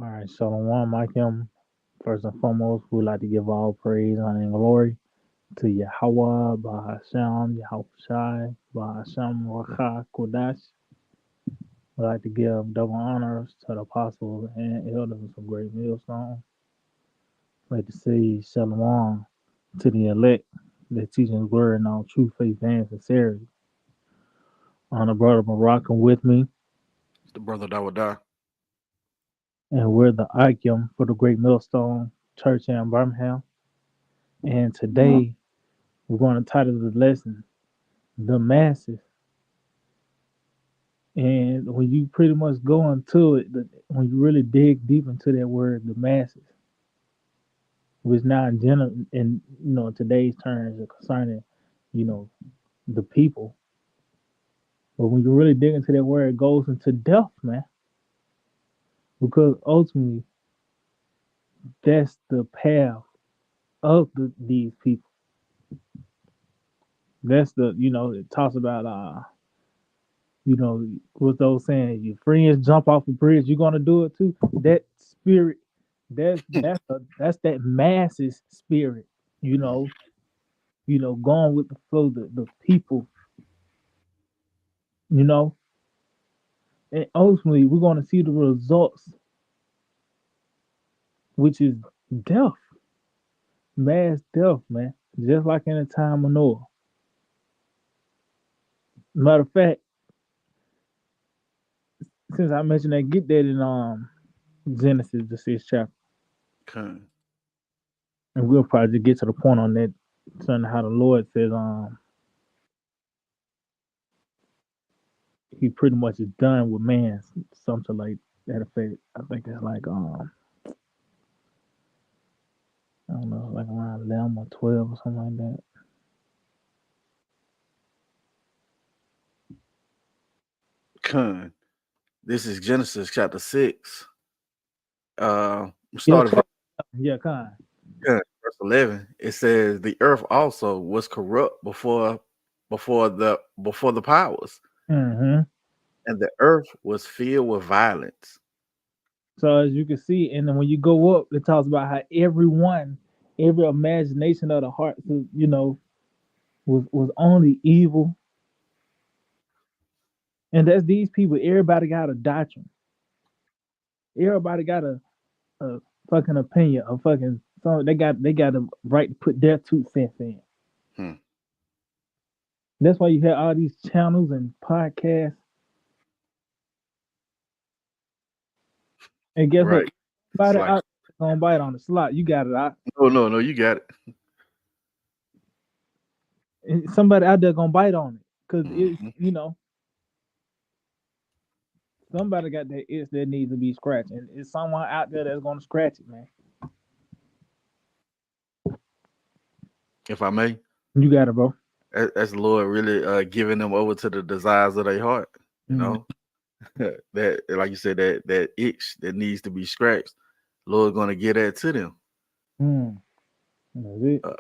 All right, Shalom, Micah. First and foremost, we'd like to give all praise, honor, and glory to Yahawah, Sham, Yahawashi, Sham, Rawchaa, Qadash. We'd like to give double honors to the apostles and elders of Great Millstone. We'd like to say Shalom to the elect that teaching His word in all true faith and sincerity. On the brother rocking with me, The brother that would die. and we're the Icum for the Great Millstone Church in Birmingham. And today we're going to title the lesson the masses. And when you pretty much go into it, when you really dig deep into that word, the masses, which now in general, in today's terms, are concerning, you know, the people. But when you really dig into that word, it goes into depth, man, because ultimately that's the path of these people. That's it talks about with those saying your friends jump off a bridge, you're gonna do it too. That spirit, that's that masses spirit, you know, going with the flow, the people, you know, and ultimately we're gonna see the results, which is death, mass death, man. Just like in the time of Noah. Matter of fact, since I mentioned that, get that in Genesis the sixth chapter, Okay. and we'll probably get to the point on that, son, how the Lord says he pretty much is done with man, something like that effect. I think it's like I don't know, like around 11 or 12 or something like that. Okay. This is Genesis chapter 6. Yeah, Started from yeah, kind. verse 11. It says the earth also was corrupt before the powers, Mm-hmm. and the earth was filled with violence. So as you can see, and then when you go up, it talks about how every imagination of the heart, was only evil, and that's these people. Everybody got a doctrine. Everybody got a fucking opinion, a fucking so they got the right to put their 2 cents in. Hmm. That's why you have all these channels and podcasts. And guess what? Right. It's Somebody like out there gonna bite on the slot. You got it out. no, you got it. And somebody out there gonna bite on it. Cause it's Hmm. somebody got that itch that needs to be scratched. And it's someone out there that's gonna scratch it, man. If I may, You got it, bro. that's the Lord really giving them over to the desires of their heart. You Mm, know that, like you said, that itch that needs to be scratched. Lord's gonna get that to them. mm, that's it. Uh,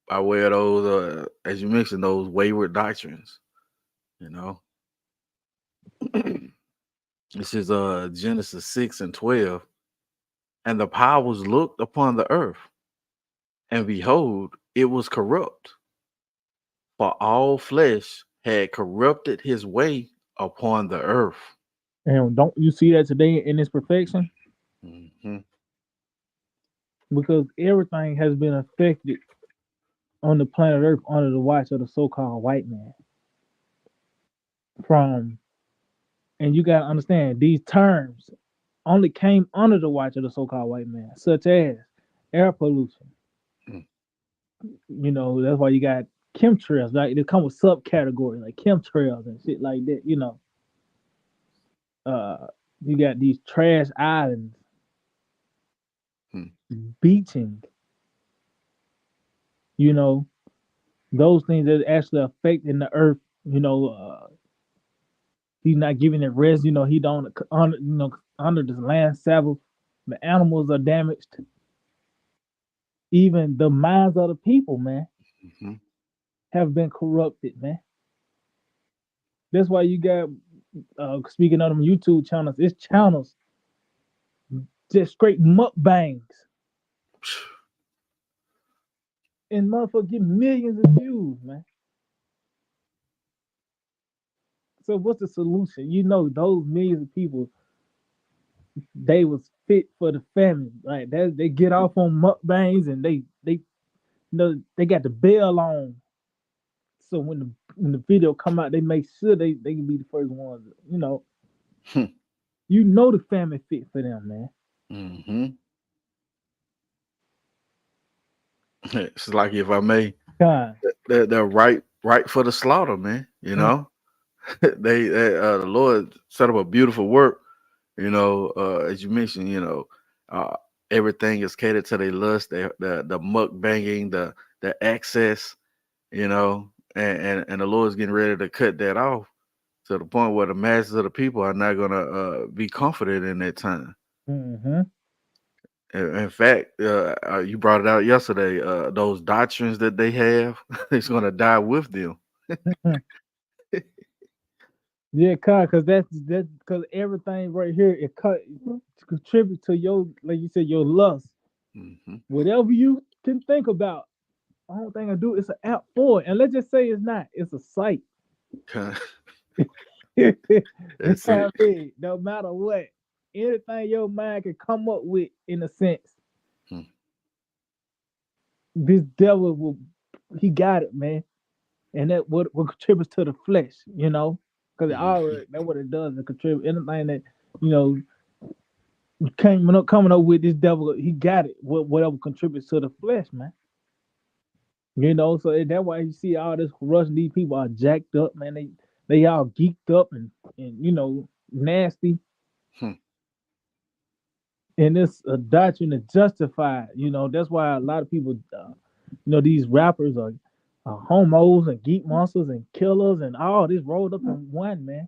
by way of those, as you mentioned, those wayward doctrines. You know, this is Genesis 6:12, and the powers looked upon the earth, and behold, it was corrupt, for all flesh had corrupted his way upon the earth. And don't you see that today in its perfection? Hmm. Because everything has been affected on the planet Earth under the watch of the so-called white man. From and you gotta understand these terms only came under the watch of the so-called white man, such as air pollution. That's why you got chemtrails. Like they come with subcategories like chemtrails and shit like that. Uh, you got these trash islands, beaching. You know, those things that actually affecting the earth. He's not giving it rest. He don't under this land Sabbath. The animals are damaged. Even the minds of the people, man, Hmm. have been corrupted, man. That's why you got speaking of them YouTube channels, it's channels just straight mukbangs, and motherfucker get millions of views, man. So what's the solution? You know, those millions of people, they was fit for the famine. Like that, they get off on mukbangs and they you know they got the bell on. So when the video come out, they make sure they can be the first ones. You know the famine fit for them, man. Mm-hmm. It's like, if I may, God. they're right for the slaughter, man. You Mm, know, the Lord set up a beautiful work. As you mentioned, uh, everything is catered to their lust, the muck banging, the access, and the Lord's getting ready to cut that off to the point where the masses of the people are not gonna be comforted in that time. mm-hmm. In fact, you brought it out yesterday. Those doctrines that they have, it's gonna die with them. Yeah, cause that's because everything right here it cut contribute to your, like you said, your lust. Hmm. Whatever you can think about, the only thing I do is an app for it. And let's just say it's not, it's a site. That's I it. mean, no matter what, anything your mind can come up with, in a sense, Hmm. this devil will, he got it, man. And that what contributes to the flesh, because Mhm. that's what it does. It contribute anything that you know you coming up with. This devil, he got it. Whatever contributes to the flesh, man. So that's why you see all this corruption. These people are jacked up, man. They all geeked up and nasty, Hmm. and it's a doctrine to justify. That's why a lot of people, these rappers are homos and geek monsters and killers and all this rolled up in one, man.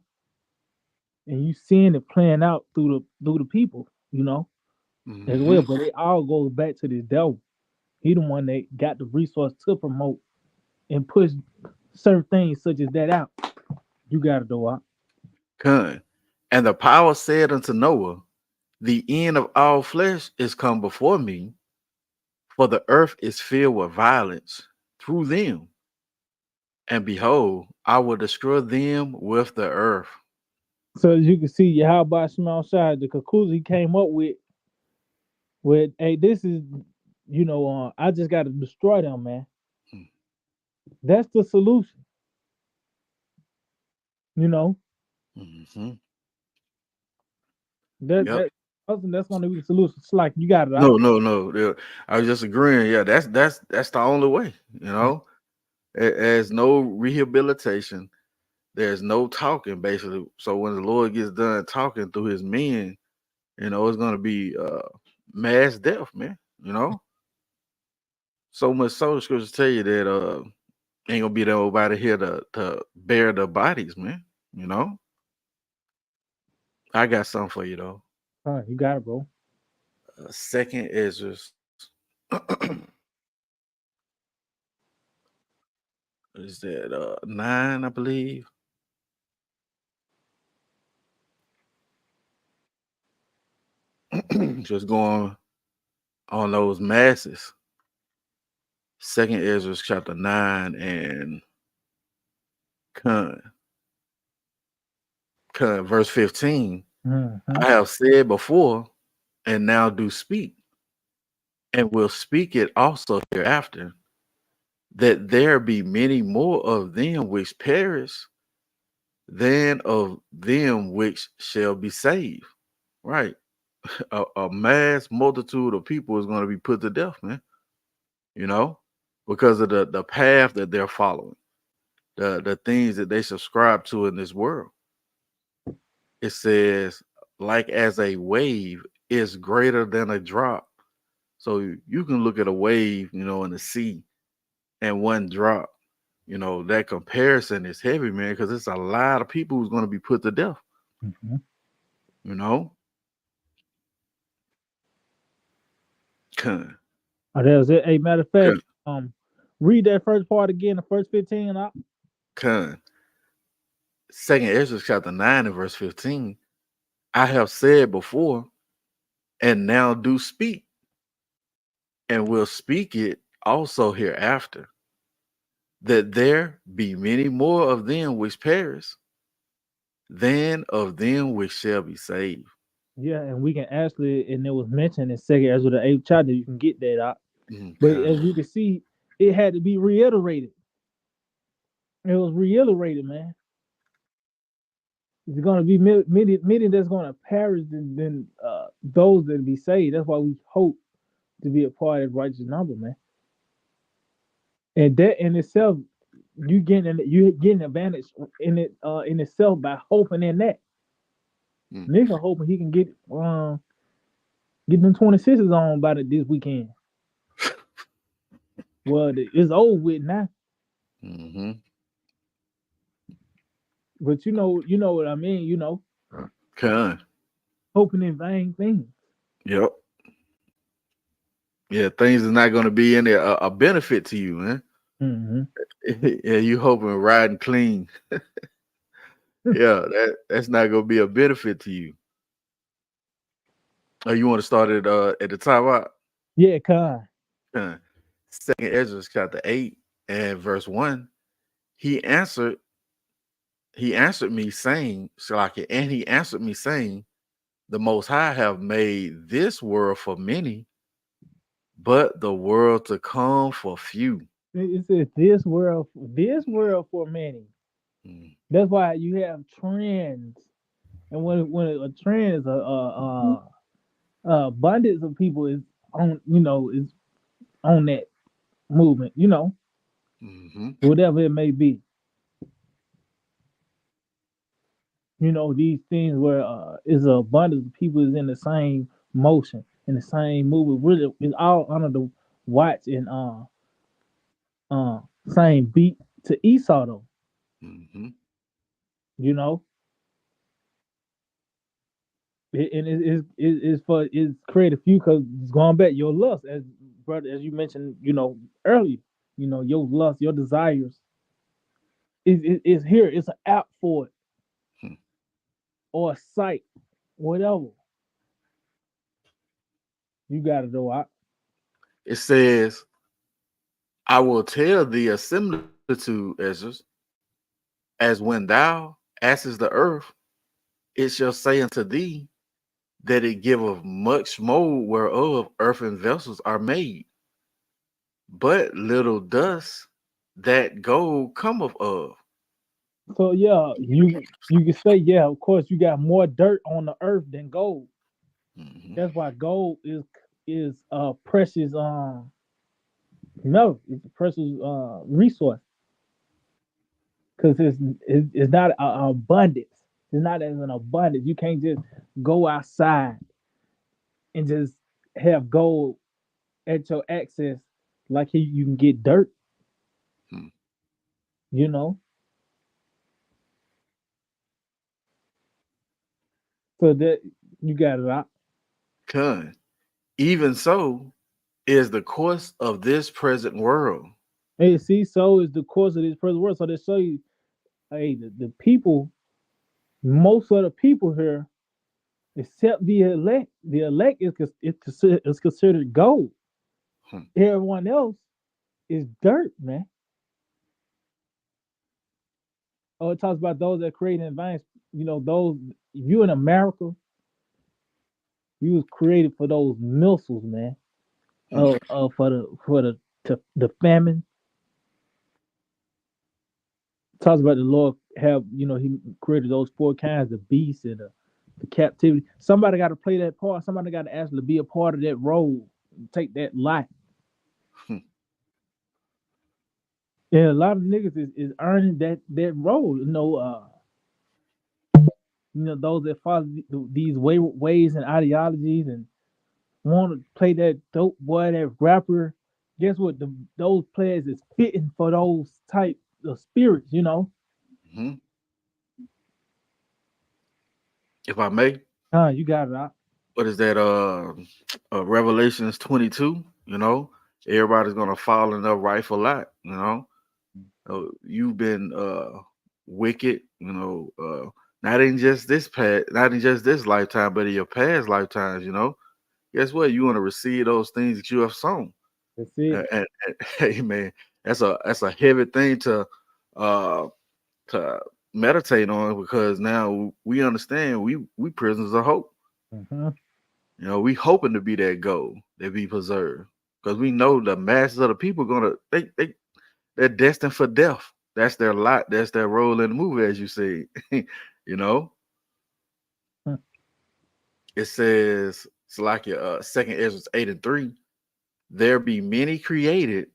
And you seeing it playing out through the people, as well. Mhm. But it all goes back to this devil. He the one that got the resource to promote and push certain things such as that out. You got to do out. Con. And the power said unto Noah, the end of all flesh is come before me, for the earth is filled with violence through them. And behold, I will destroy them with the earth. So as you can see, Yahawah Shema Shai, the conclusion he came up with, hey, this is, I just got to destroy them, man. That's the solution, you know. Mm-hmm. That Yep. that that's gonna be the solution. It's like you got it out. No, no, no. Yeah, I was just agreeing. Yeah, that's the only way. There's no rehabilitation. There's no talking, basically. So when the Lord gets done talking through His men, it's gonna be mass death, man. So much so the scriptures tell you that ain't gonna be nobody here to bear the bodies, man. You know. I got something for you though. You got it, bro. Second Ezra's is that 9, I believe. Just going on those masses. Second Ezra's chapter 9 and con, verse 15. Mm-hmm. I have said before and now do speak, and will speak it also hereafter, that there be many more of them which perish than of them which shall be saved. Right. A mass multitude of people is going to be put to death, man. You know, because of the path that they're following, the things that they subscribe to in this world. It says, like as a wave is greater than a drop. So you can look at a wave, in the sea, and one drop. That comparison is heavy, man, because it's a lot of people who's going to be put to death. Mm-hmm. You know, Con, Oh, that was it. Hey, matter of fact, con, read that first part again, the first 15. con. Second Ezra chapter 9 and verse 15. I have said before and now do speak, and will speak it also hereafter, that there be many more of them which perish than of them which shall be saved. Yeah, and we can actually, and it was mentioned in Second Ezra the 8th chapter. You can get that out, but Okay. as you can see, it had to be reiterated. It was reiterated, man. It's gonna be many that's gonna perish than those that be saved. That's why we hope to be a part of that righteous number, man. And that in itself, you getting advantage in itself by hoping in that. Mm. Nigga hoping he can get them 26s on by this weekend. Well, it's over with now. Mm-hmm. But you know what I mean. Con. Hoping in vain things. Yep. Yeah, things is not going to be any a benefit to you, man. Mm-hmm. Yeah, you hoping riding clean. Yeah, that's not going to be a benefit to you. Oh, you want to start at the top out? Yeah, Con. Con. Second Ezra chapter 8 and verse 1. He answered, he answered me saying, Shalaki, and he answered me saying, the Most High have made this world for many, but the world to come for few. It says this world for many. Mm, That's why you have trends, and when a trend is a abundance of people is on, is on that movement, mm-hmm, whatever it may be. These things where is an abundance of people is in the same motion, in the same movement. Really, it's all under the watch and uh same beat to Esau though. mm-hmm, You know, and it's for it's created few because it's going back your lust as brother as you mentioned earlier. Your lust, your desires is here. It's an app for it hmm. or a site, whatever. You got to know. It says, I will tell thee a similitude, Ezra, as when thou askest the earth, it shall say unto thee that it giveth much mold whereof earthen vessels are made, but little dust that gold cometh of. So yeah, you can say yeah. Of course, you got more dirt on the earth than gold. Mm-hmm, That's why gold is precious. No, it's a precious resource because it's not a abundance. It's not as an abundance. You can't just go outside and just have gold at your access like you can get dirt. hmm. You know, so that you got it out. Con. Even so is the course of this present world. Hey, see, so is the course of this present world. So they show you, hey, the people, most of the people here, except the elect is considered gold. Hmm, Everyone else is dirt, man. Oh, it talks about those that create in advance. Those if you in America, you was created for those missiles, man. hmm, For the famine. It talks about the Lord have He created those four kinds of beasts and the captivity. Somebody got to play that part. Somebody got to actually be a part of that role, take that life. hmm, And a lot of niggas is earning that role. Those that follow these ways and ideologies and want to play that dope boy, that rapper. Guess what? Those players is fitting for those type of spirits. hmm. If I may, You got it out. what is that? Revelations 22. Everybody's gonna fall in their rightful lot. You've been wicked. Not in just this lifetime, but in your past lifetimes. guess what? You want to receive those things that you have sown. That's it. And hey man, that's a heavy thing uh to meditate on, because now we understand we prisoners of hope. Hmm. You know, we hoping to be that goal that be preserved, because we know the masses of the people gonna they're destined for death. That's their lot. That's their role in the movie, as you say. You know, it says it's like your second Ezra 8:3. There be many created,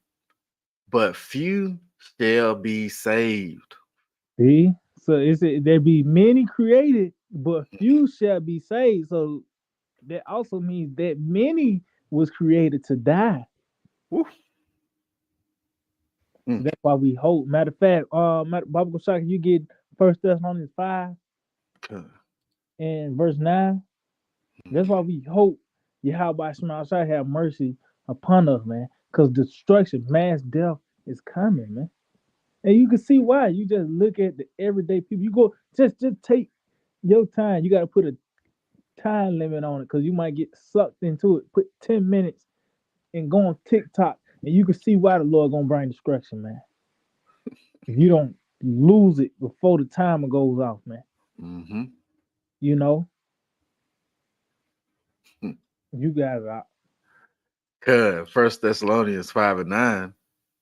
but few shall be saved. See, so it's there be many created, but few shall be saved. So that also means that many was created to die. Woo. So Mm. that's why we hope. Matter of fact, Bible Shaka, you get First Thessalonians 5 Good. and verse 9. That's why we hope Yahawah Shema shall have mercy upon us, man. Because destruction, mass death is coming, man. And you can see why. You just look at the everyday people. You go just take your time. You got to put a time limit on it because you might get sucked into it. Put 10 minutes and go on TikTok, and you can see why the Lord gonna bring destruction, man. If you don't lose it before the timer goes off, man. Mm-hmm. You know, you guys are Good. First Thessalonians 5:9.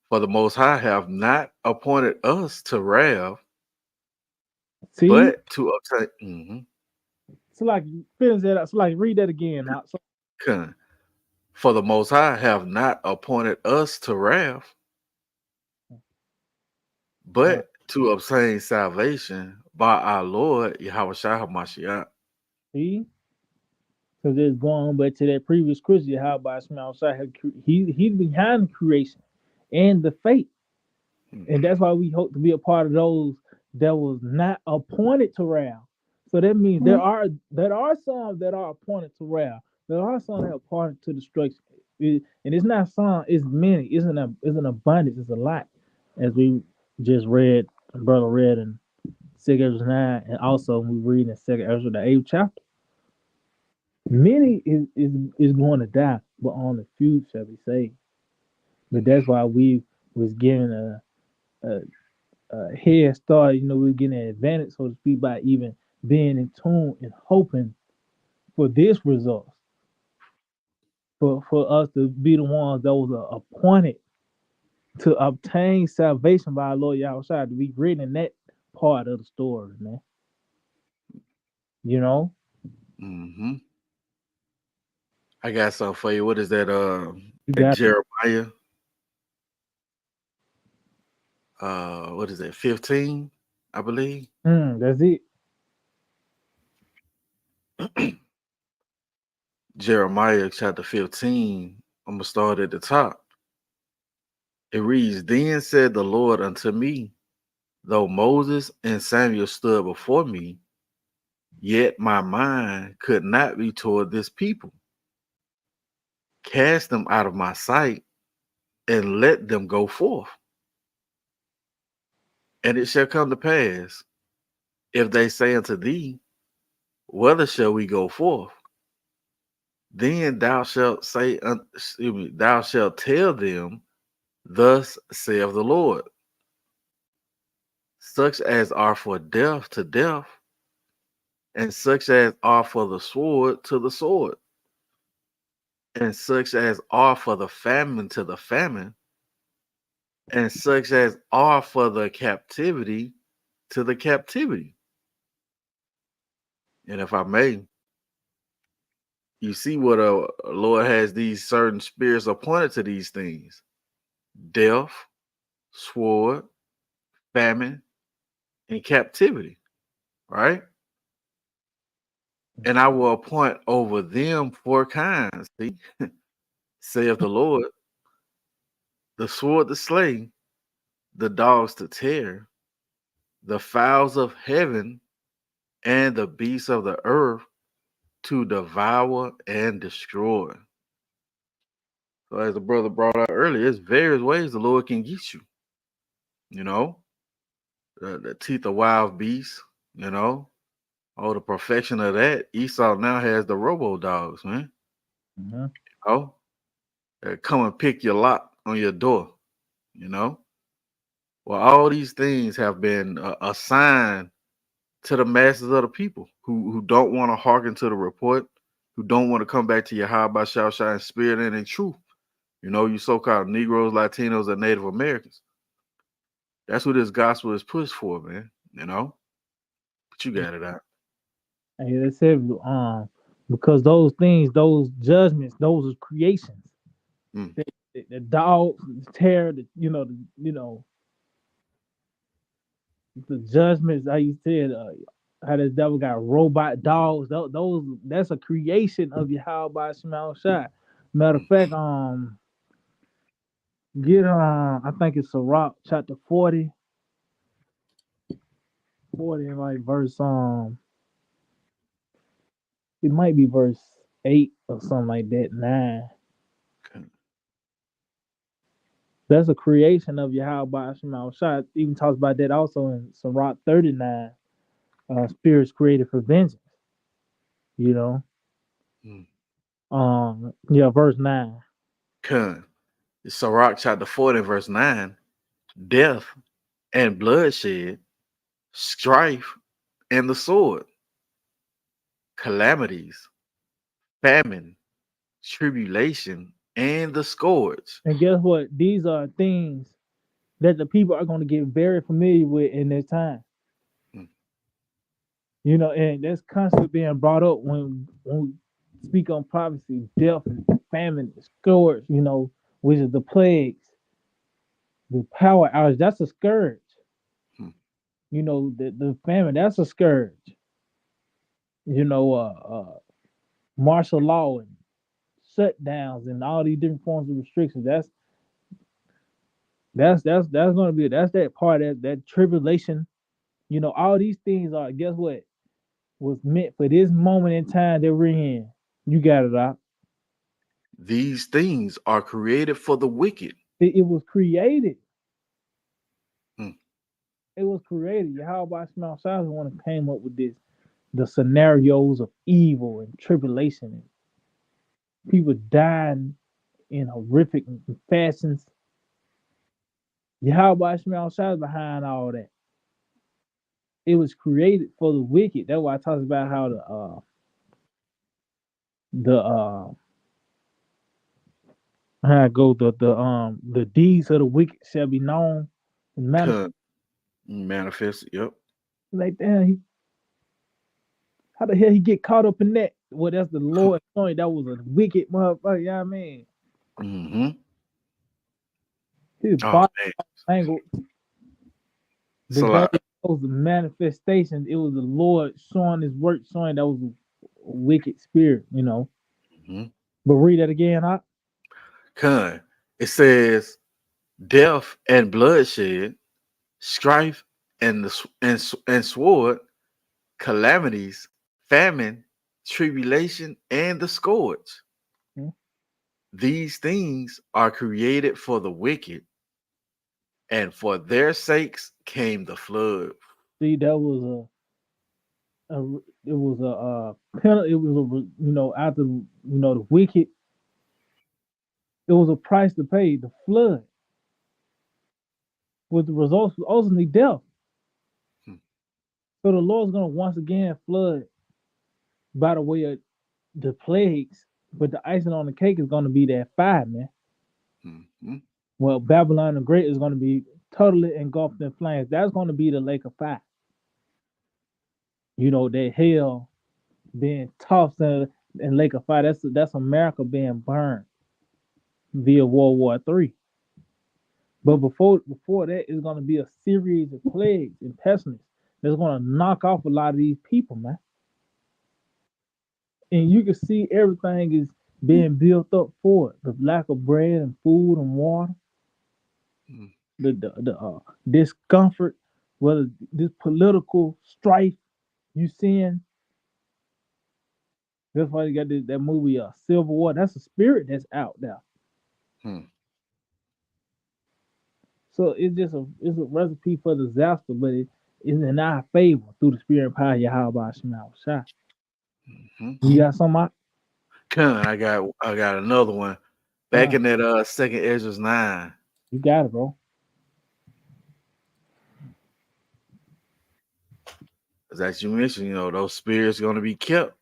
For the Most High have not appointed us to wrath, see. but to obtain. Mhm. So like finish that out. So like read that again. So Good. For the Most High have not appointed us to wrath, uh, but to obtain salvation by our Lord Yahawashi Hamashiach. see, because it's going back to that previous Christian. How about Smell outside? He's behind the creation and the fate. And that's why we hope to be a part of those that was not appointed to wrath. So that means there are some that are appointed to wrath. There are some that are appointed to destruction. And it's not some, it's many. It's an abundance. It's a lot. As we just read, brother read in 2 Ezra 9, and also we read in 2 Ezra the 8th chapter. Many is going to die, but only few shall be saved. But that's why we was given a head start. We're getting an advantage, so to speak, by even being in tune and hoping for this result. For us to be the ones that was appointed to obtain salvation by our Lord Yahawashi, to be written in that part of the story, man. You know, Mm-hmm. I got something for you. What is that? you At got Jeremiah. What is that? 15, I believe. that's it. Jeremiah chapter 15. I'm gonna start at the top. It reads, Then said the Lord unto me, though Moses and Samuel stood before me, yet my mind could not be toward this people. Cast them out of my sight and let them go forth. And it shall come to pass, if they say unto thee, Whither shall we go forth? Then thou shalt say, thou shalt tell them, Thus saith the Lord, such as are for death to death, and such as are for the sword to the sword, and such as are for the famine to the famine, and such as are for the captivity to the captivity. And if I may, you see what a Lord has these certain spirits appointed to these things: death, sword, famine, and captivity, right? And I will appoint over them four kinds. See, saith the Lord, the sword to slay, the dogs to tear, the fowls of heaven, and the beasts of the earth to devour and destroy. So, as the brother brought out earlier, there's various ways the Lord can get you. You know, the teeth of wild beasts. You know, oh, the perfection of that. Esau now has the robo dogs, man. Mm-hmm. Oh, come and pick your lock on your door. You know, well, all these things have been assigned to the masses of the people who don't want to hearken to the report, who don't want to come back to Yahawah Shah in spirit and in truth. You know, you so-called Negroes, Latinos, and Native Americans. That's what this gospel is pushed for, man. You know, but you got it out. And it said, because those things, those judgments, those are creations. Mm, The dogs, the terror, the judgments. How you said, how the devil got robot dogs. Those that's a creation of Yahweh Shema Shai. Matter of mm, fact, get I think it's Sirach chapter 40, 40 and like verse it might be verse 8 or something like that, 9. okay. That's a creation of Yahweh Shema Shai. Even talks about that also in Sirach 39. Spirits created for vengeance, you know. Mm. Yeah, verse 9. Con. It's Sirach chapter 40, verse 9. Death and bloodshed, strife and the sword, calamities, famine, tribulation, and the scourge. And guess what? These are things that the people are going to get very familiar with in this time. Mm, You know, and that's constantly being brought up when we speak on prophecy, death and famine, scourge, which is the plagues, the power outage. That's a scourge. mm. The famine, that's a scourge. You know, martial law and shutdowns and all these different forms of restrictions. That's going to be that's that part that tribulation. All these things are. Guess what? Was meant for this moment in time that we're in. You got it out. These things are created for the wicked. It was created. Mm, It was created. Yahweh Shema Shai is the one that came up with this. The scenarios of evil and tribulation and people dying in horrific fashions. Yahweh Shema Shai is behind all that. It was created for the wicked. That's why I talk about how the how it go the deeds of the wicked shall be known and manifest. con. Manifest. Yep. Like damn, how the hell he get caught up in that? Well, that's the Lord showing that was a wicked motherfucker. You know what I mean? Mm-hmm. His Oh body man. angle, It's a but that lot. was the manifestation. It was the Lord showing his work, showing that was a wicked spirit. Mm-hmm. But read that again, huh? Con. It says death and bloodshed, strife and and sword, calamities, famine, tribulation, and the scourge. Hmm? These things are created for the wicked, and for their sakes came the flood. See, that was it was a penalty. It was after the wicked, it was a price to pay. The flood with the results was ultimately death. Hmm, So the Lord's gonna once again flood by the way of the plagues, but the icing on the cake is gonna be that fire, man. hmm, hmm. Well, Babylon the Great is gonna be totally engulfed in flames. That's gonna be the lake of fire. That hell being tossed in lake of fire. That's America being burned via World War III. But before that, it's gonna be a series of plagues and pestilence that's gonna knock off a lot of these people, man. And you can see everything is being built up for it. The lack of bread and food and water, Hmm. the discomfort, whether this political strife you seeing. That's why you got that movie, Civil War. That's a spirit that's out there. Hmm. So it's a recipe for disaster, but it is in our favor through the spirit and power of Yahweh Shema Shai. Hmm. You got something? I got another one. Back Uh, in that second Ezra's 9, you got it, bro. as you mentioned, those spirits going to be kept,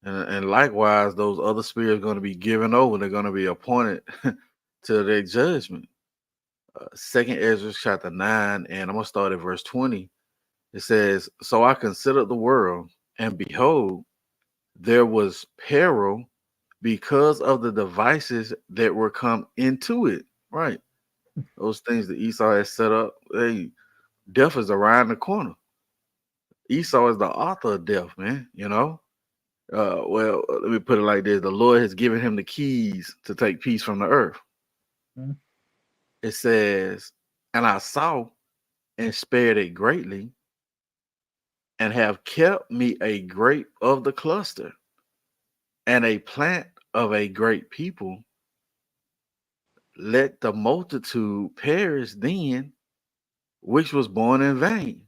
and likewise, those other spirits going to be given over. They're going to be appointed to their judgment. Second Ezra chapter 9, and I'm gonna start at verse 20. It says, "So I considered the world, and behold, there was peril because of the devices that were come into it." Right, those things that Esau has set up. Hey, death is around the corner. Esau is the author of death, man. Let me put it like this: the Lord has given him the keys to take peace from the earth. Mm, It says, "And I saw and spared it greatly, and have kept me a grape of the cluster, and a plant of a great people. Let the multitude perish then, which was born in vain."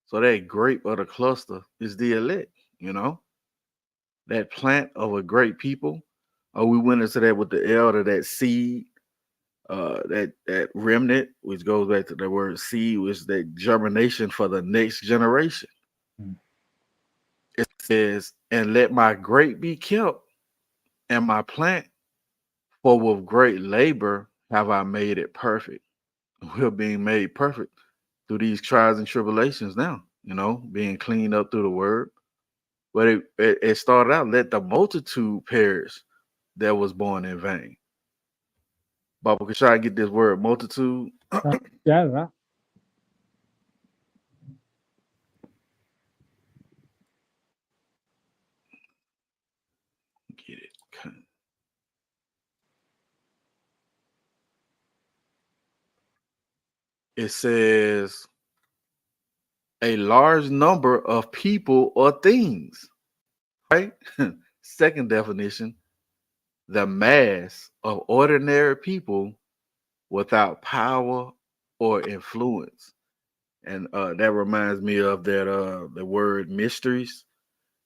So that grape of the cluster is the elect, you know, that plant of a great people. We went into that with the elder, that seed, that remnant, which goes back to the word seed, was that germination for the next generation. mm, It says, "And let my grape be kept, and my plant, for with great labor have I made it perfect." We're being made perfect through these trials and tribulations now, being cleaned up through the word. But it started out, "Let the multitude perish that was born in vain." Baba can try to get this word multitude. got it, huh? Get it. It says a large number of people or things, right? Second definition, the mass of ordinary people without power or influence. And that reminds me of that the word mysteries,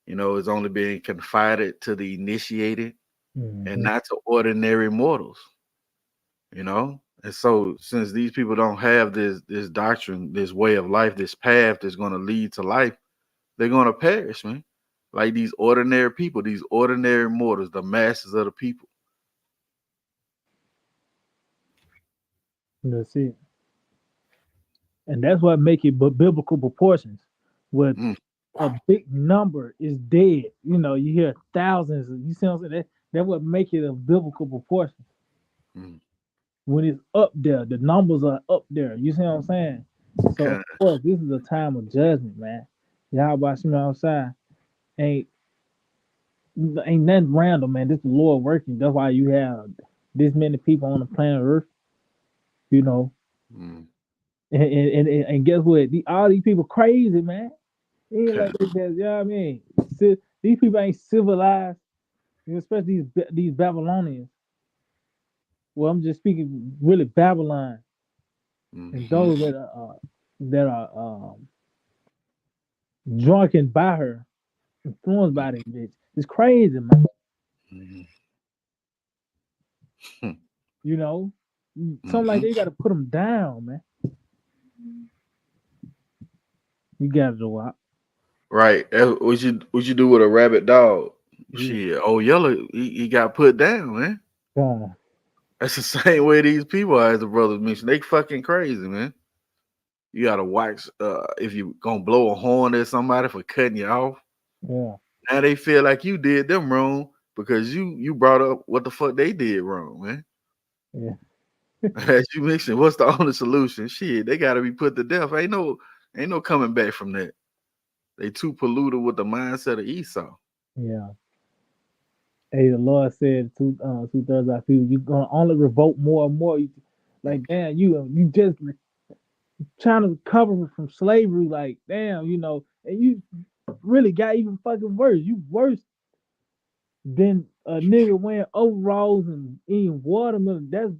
is only being confided to the initiated and Mm-hmm. not to ordinary mortals, you know. And so since these people don't have this doctrine, this way of life, this path that's going to lead to life, they're going to perish, man. Like these ordinary people, these ordinary mortals, the masses of the people. That's it. And that's what make it biblical proportions. With Mm, a big number is dead. You hear thousands. You see what I'm saying? That what make it a biblical proportion. mm. When it's up there, the numbers are up there. You see what I'm saying? So of Okay. course, this is a time of judgment, man. Yahawashi outside ain't ain't nothing random, man. This is the Lord working. That's why you have this many people on the planet Earth. You know, Mm, and guess what? All these people crazy, man. It ain't okay. like they just, you know what I mean? These people ain't civilized, especially these Babylonians. Well, I'm just speaking really Babylon and Mm-hmm. those that are drunken by her, influenced by this bitch. It's crazy, man. Mm-hmm. You know, something like Mm-hmm. they got to put them down, man. You got to do it. Right. What you do with a rabbit dog? Yeah, Shit. Oh, yellow. He got put down, man. God, That's the same way these people are, as the brothers mentioned. They fucking crazy, man. You gotta watch if you gonna blow a horn at somebody for cutting you off. yeah, Now they feel like you did them wrong because you brought up what the fuck they did wrong, man. yeah, As you mentioned, what's the only solution? Shit, they gotta be put to death. Ain't no coming back from that. They too polluted with the mindset of Esau. yeah. Hey, the Lord said two-thirds of people, you're gonna only revolt more and more. Like, damn, you just trying to recover from slavery, like, damn, and you really got even fucking worse. You worse than a nigga wearing overalls and eating watermelon. That's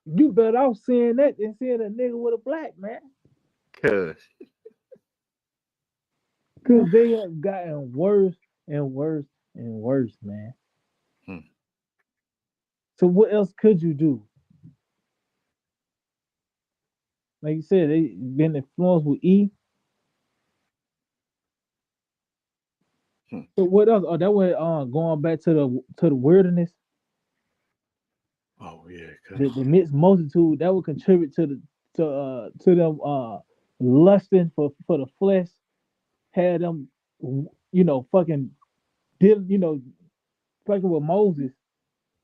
you better off saying that than saying a nigga with a black man. Cause Cause they have gotten worse and worse and worse, man. Hmm. So what else could you do? Like you said, they been influenced with E. Hmm. So what else? Oh, that way, going back to the wilderness, Oh yeah, the mixed multitude that would contribute to them lusting for the flesh, had them, fucking did fucking with Moses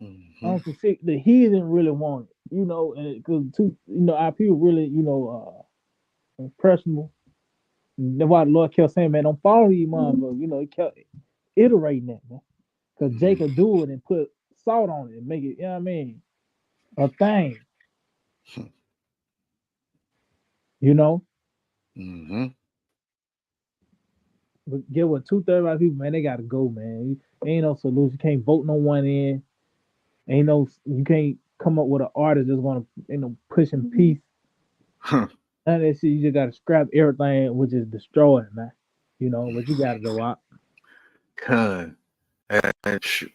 mm-hmm. on some shit that he didn't really want, and because our people really, impressionable. That's why the Lord kept saying, man, don't follow these motherfuckers. He kept iterating that, man. Because Jacob do it and put salt on it and make it, a thing, you know. Mm-hmm. But get what, two-thirds of our people, man, they gotta go, man. Ain't no solution. You can't vote no one in. Ain't no, you can't come up with an artist that's gonna, pushing peace. None of that shit. You just gotta scrap everything, which is destroyed, man. But you gotta go out. Con.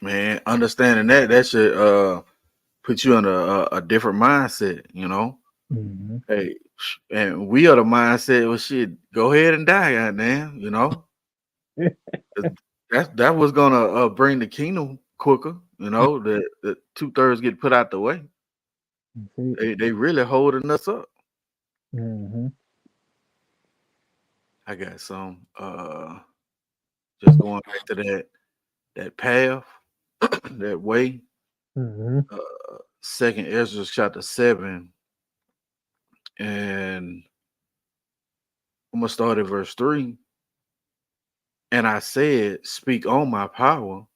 Man, understanding that should put you in a different mindset, you know. Hmm. Hey, and we are the mindset. Well, shit, go ahead and die, goddamn. You know, 'cause that was gonna bring the kingdom quicker. You know, the 2/3 get put out the way. See? They really holding us up. Hmm. I got some. Just going back to that path, that way. Hmm. Second Ezra chapter 7, and I'm gonna start at verse 3. And I said, speak on my power.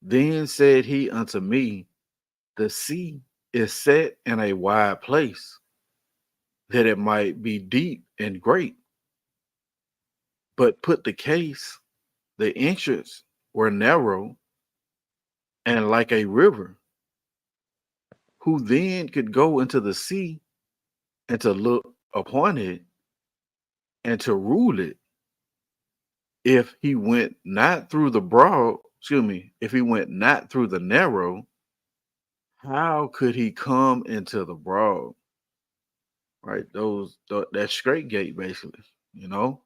Then said he unto me, the sea is set in a wide place, that it might be deep and great. But put the case, the entrance were narrow and like a river. Who then could go into the sea and to look upon it and to rule it, if he went not through the broad, excuse me, if he went not through the narrow, how could he come into the broad? Right? That straight gate, basically. You know,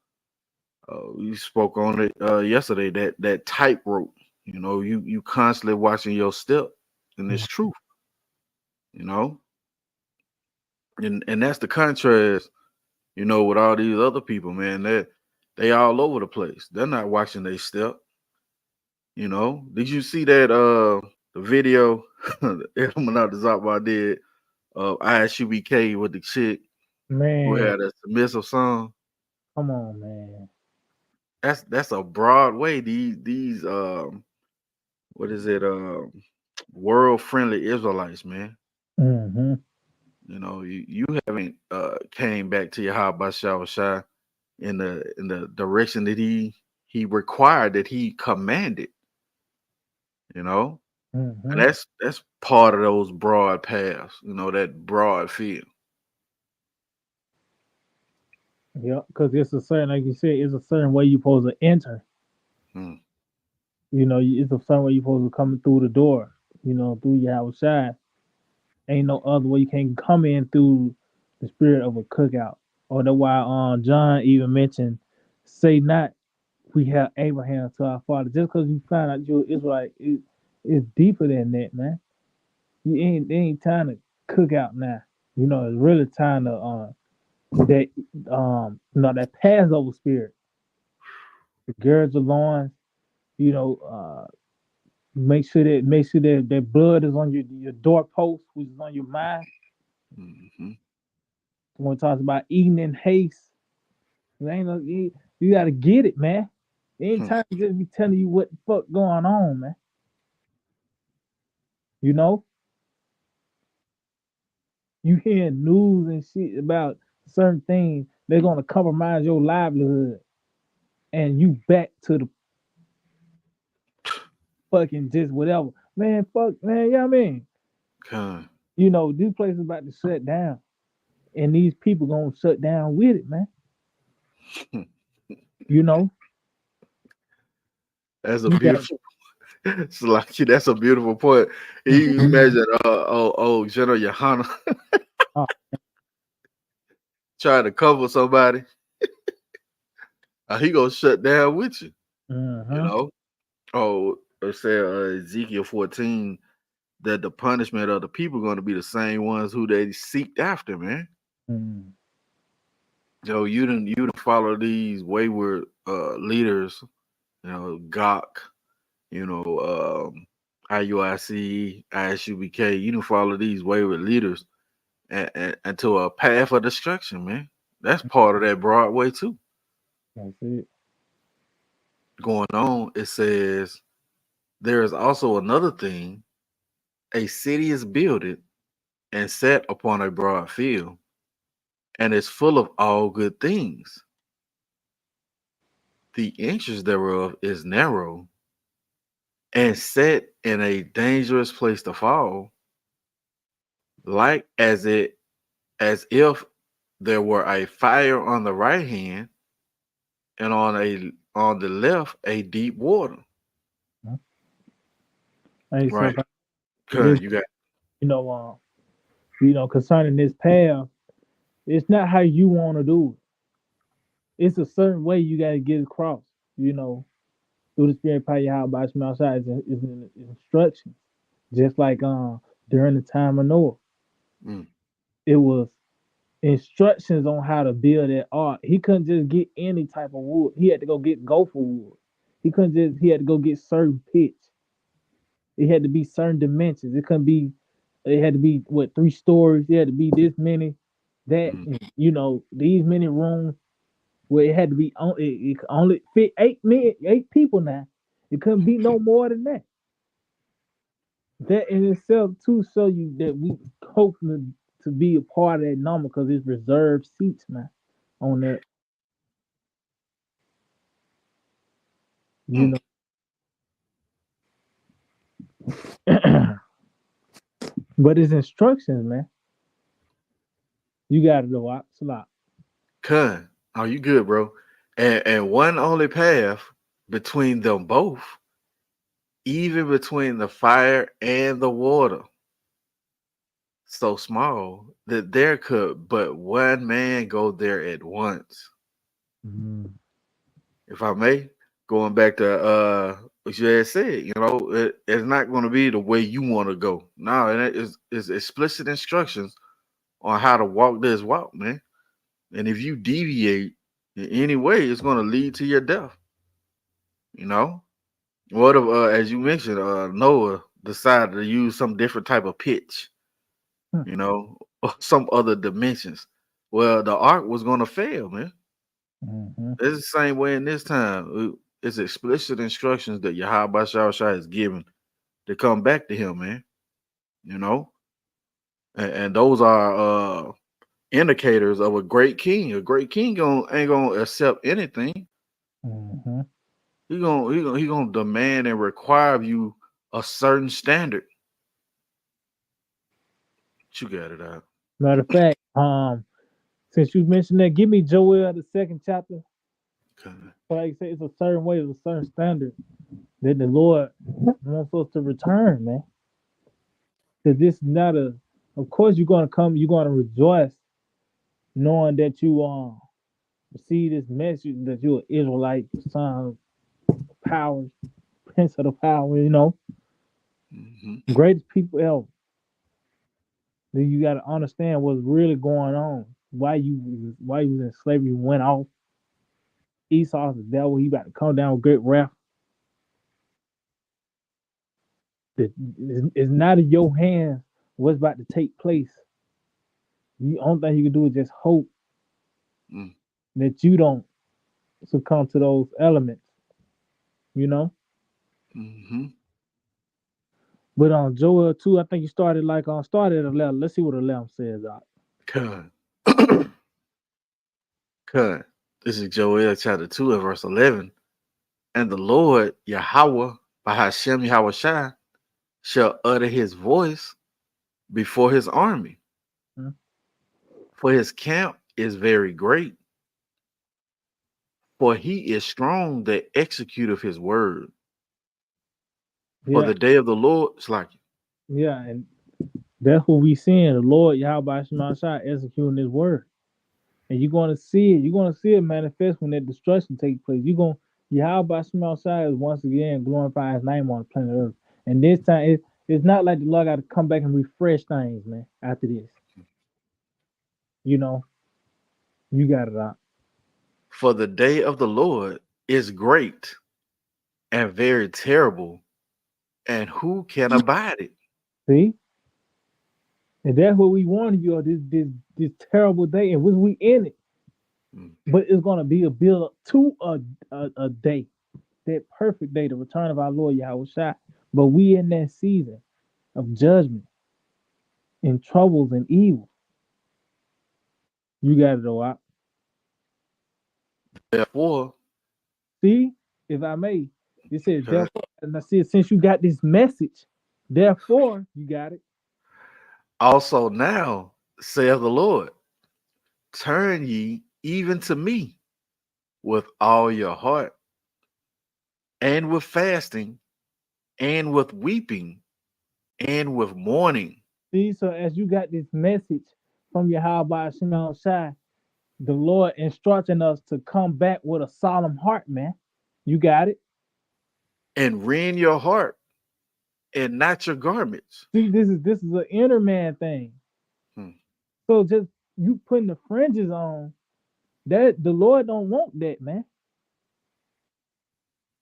we spoke on it yesterday. That tightrope. You know, you constantly watching your step, and it's truth. You know, and that's the contrast. You know, with all these other people, man, they all over the place. They're not watching their step. You know, did you see that the video the Illuminati Zapa did of ISUBK with the chick who Man, had a submissive song? come on, man. That's a broad way. These what is it? World friendly Israelites, man. Hmm. You know, you haven't came back to Yahawashi in the direction that he required, that he commanded, you know. And Hmm. that's part of those broad paths, you know, that broad field. Yeah, because it's a certain, like you said, it's a certain way you supposed to enter. Mm, It's a certain way you supposed to come through the door. Through your outside. Ain't no other way. You can't come in through the spirit of a cookout. Or that's why John even mentioned, say not we have Abraham to our father. Just because you find out you're Israelite, it's deeper than that, man. They ain't time to cook out now. It's really time to that that Passover spirit. The girds of loins, you know, uh make sure that blood is on your doorpost, which is on your mind. hmm When it talks about eating in haste, it ain't no, you gotta get it, man. It ain't time to just be telling you what the fuck going on, man. You know, you hearing news and shit about certain things, they're gonna compromise your livelihood, and you back to the fucking just whatever, man. Fuck, man. You know what I mean? Con. These places about to shut down, and these people gonna shut down with it, man. You know, That's a you got beautiful. Salaki, that's a beautiful point. You imagine, General Yohana Oh, trying to cover somebody, he gonna shut down with you. You uh-huh. know. Oh, it said Ezekiel 14 that the punishment of the people going to be the same ones who they seeked after, man. Mm. You didn't follow these wayward leaders, Gok, IUIC, ISUBK. You didn't follow these wayward leaders into a path of destruction, man. That's part of that Broadway too. That's it. Going on, it says there is also another thing. A city is builded and set upon a broad field, and is full of all good things. The entrance thereof is narrow, and set in a dangerous place to fall, like as if there were a fire on the right hand, and on the left a deep water. Mhm. Hey, so Right. if this, Good. You got. you know, concerning this path, it's not how you want to do it. It's a certain way you got to get across. You know, through the spirit power Yahweh by Shema outside is instructions. Just like during the time of Noah, Mm, it was instructions on how to build that ark. He couldn't just get any type of wood. He had to go get gopher wood. He had to go get certain pitch. It had to be certain dimensions. It had to be what 3 stories. It had to be this many, that mm, these many rooms where it had to be on it could only fit 8 men, 8 people now. It couldn't be no more than that. That in itself too show you that we hoping to be a part of that number because it's reserved seats, man. On that, you mm. know. But it's instructions, man. You got to know. It's a lot. Good. Oh, you good, bro? And one only path between them both, even between the fire and the water, so small that there could but one man go there at once. Mm-hmm. If I may, going back to what you had said, it's not going to be the way you want to go. No, it is explicit instructions on how to walk this walk, man. And if you deviate in any way, it's going to lead to your death. You know, what if, as you mentioned, Noah decided to use some different type of pitch, or some other dimensions? Well, the ark was going to fail, man. Mm-hmm. It's the same way in this time. It's explicit instructions that Yahawah has given to come back to him, man. You know, and those are indicators of a great king. A great king ain't gonna accept anything. Mm-hmm. He gonna demand and require of you a certain standard. You got it out. Matter of fact, since you mentioned that, give me Joel the second chapter. Okay. So like I say, it's a certain way, it's a certain standard that the Lord wants us to return, man. Because this is not a. Of course, you're gonna come. You're gonna rejoice knowing that you receive this message that you're an Israelite, son of power, prince of the power. Hmm. Greatest people ever. Then you got to understand what's really going on. Why you was in slavery? You went off. Esau's the devil. He about to come down with great wrath. It's not in your hands what's about to take place. The only thing you can do is just hope that you don't succumb to those elements, you know. Mm-hmm. But on Joel 2, I think you started at 11. Let's see what 11 says. Cut. Cut. This is Joel chapter 2 and verse 11. And the Lord Yahawah by Hashem Yahawashi shall utter his voice before his army, Hmm? for his camp is very great, for he is strong that executeth his word. For Yeah, the day of the Lord is like yeah, and that's what we seeing. The Lord Yahweh Shai executing His word, and you're gonna see it. You're gonna see it manifest when that destruction takes place. You're gonna Yahweh Shai is once again glorifying His name on the planet Earth, and this time it's not like the Lord got to come back and refresh things, man. After this, you know, you got it out. for the day of the Lord is great and very terrible, and who can abide it? See, and that's what we warned you of this terrible day, and when we in it, Mm. but it's gonna be a build up to a day, that perfect day, the return of our Lord Yahawashi. But we in that season of judgment and troubles and evil. You got it though. Therefore, See, if I may, it says okay, therefore, and I said since you got this message, therefore you got it. also now saith the Lord, turn ye even to me with all your heart, and with fasting, and with weeping, and with mourning. See, so as you got this message from Yahweh Shimon Shai, the Lord instructing us to come back with a solemn heart, man. You got it. And rend your heart and not your garments. See, this is an inner man thing. Hmm. So just you putting the fringes on, that the Lord don't want that, man.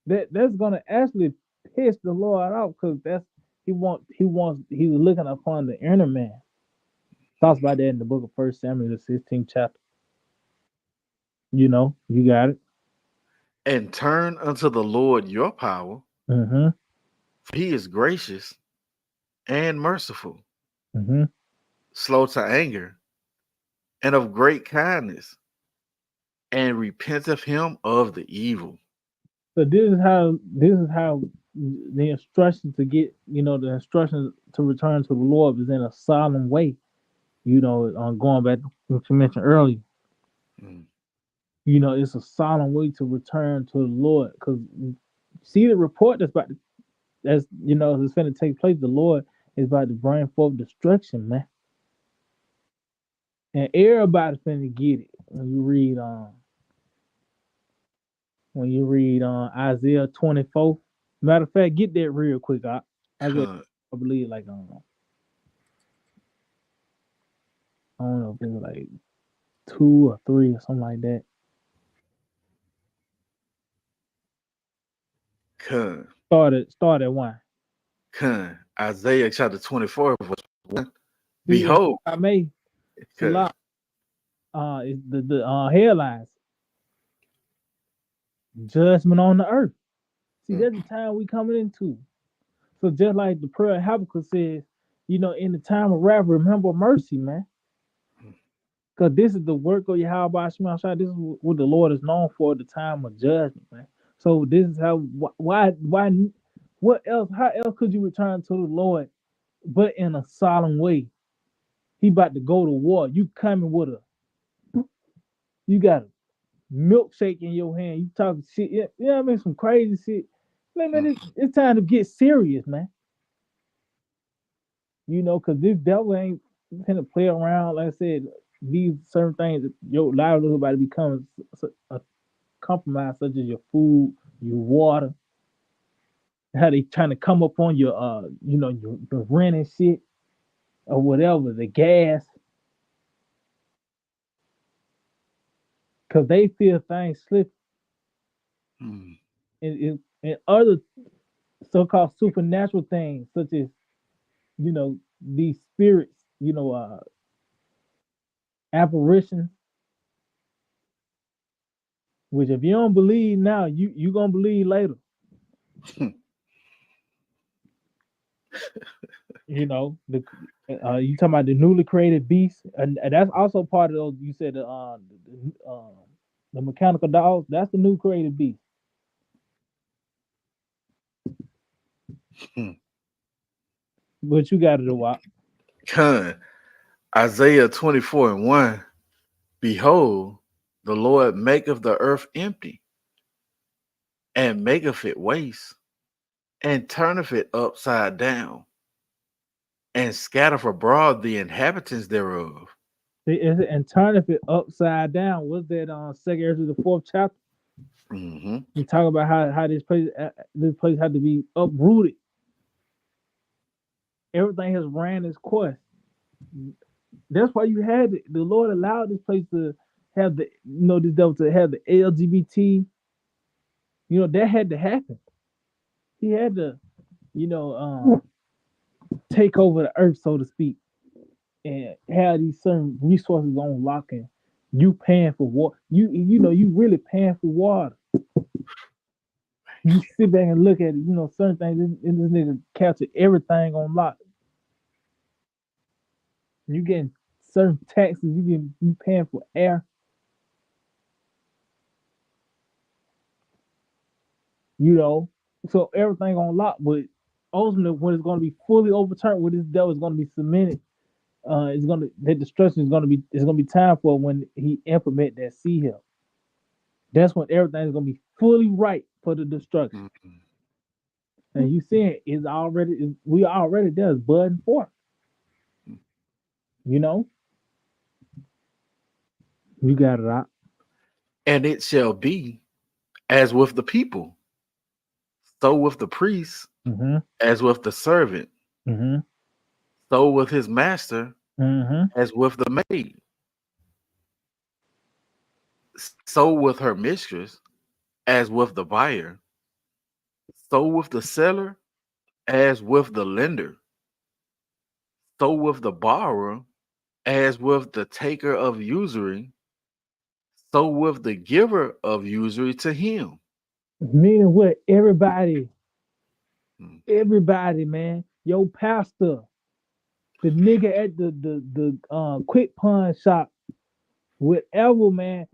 That's gonna actually piss the Lord off because that's he was looking upon the inner man. Talks about that in the book of First Samuel, the 16th chapter. You got it. And turn unto the Lord your power, Mm-hmm. for he is gracious and merciful, Mm-hmm. slow to anger, and of great kindness, and repenteth him of the evil. So this is how the instructions to get, the instructions to return to the Lord is in a solemn way. Going back to what you mentioned earlier, Mm. it's a solemn way to return to the Lord because see the report that's going to take place. The Lord is about to bring forth destruction, man, and everybody's going to get it when you read Isaiah 24. Matter of fact, get that real quick. Isaiah, Con, I believe like I don't know if it's like 2 or 3 or something like that. con, Start at one. Isaiah chapter 24, verse 1. See, and Behold, I may con, Salah is the headlines judgment on the earth. See, mm, that's the time we coming into. So just like the prayer of Habakkuk says, in the time of wrath, remember mercy, man. Because this is the work of Yahweh Shema Shai. This is what the Lord is known for, the time of judgment, man. So this is how why what else? How else could you return to the Lord but in a solemn way? He about to go to war. You coming with you got a milkshake in your hand. You talking shit. Yeah, I mean some crazy shit. Man, mm, it's time to get serious, man. Because this devil ain't gonna play around. Like I said, these certain things, your livelihood about to become a compromise, such as your food, your water. How they trying to come up on your your rent and shit or whatever, the gas, because they feel things slip mm. and other so-called supernatural things, such as these spirits, apparitions. Which if you don't believe now, you gonna believe later. The you talking about the newly created beast, and that's also part of those. You said the mechanical dolls. That's the new created beast. But you got it a while. Con, Isaiah 24 and 1. Behold, the Lord maketh the earth empty, and maketh it waste, and turneth it upside down, and scattereth abroad the inhabitants thereof. And turneth it upside down. What's that on second Ezra the fourth chapter? Hmm. We talk about how this place had to be uprooted. Everything has ran its course. That's why the Lord allowed this place to have this devil to have the LGBT. That had to happen. He had to, you know, take over the earth, so to speak, and have these certain resources on lock. And you paying for water. You really paying for water. You sit back and look at it. Certain things. And this nigga capture everything on lock. You getting certain taxes. You paying for air. You know, so everything on lock. But ultimately, when it's going to be fully overturned, when this devil is going to be cemented, the destruction is going to be. It's going to be time for when he implement that sea hill. That's when everything is going to be fully right for the destruction. Hmm. And you seeing we already there. It's budding forth. You know, you got it out. And it shall be as with the people, so with the priest, Mm-hmm. as with the servant, Mm-hmm. so with his master, Mm-hmm. as with the maid, so with her mistress, as with the buyer, so with the seller, as with the lender, so with the borrower, as with the taker of usury, so with the giver of usury to him. Meaning what? Everybody, Mm, everybody, man. Your pastor, the nigga at the quick pawn shop, whatever, man.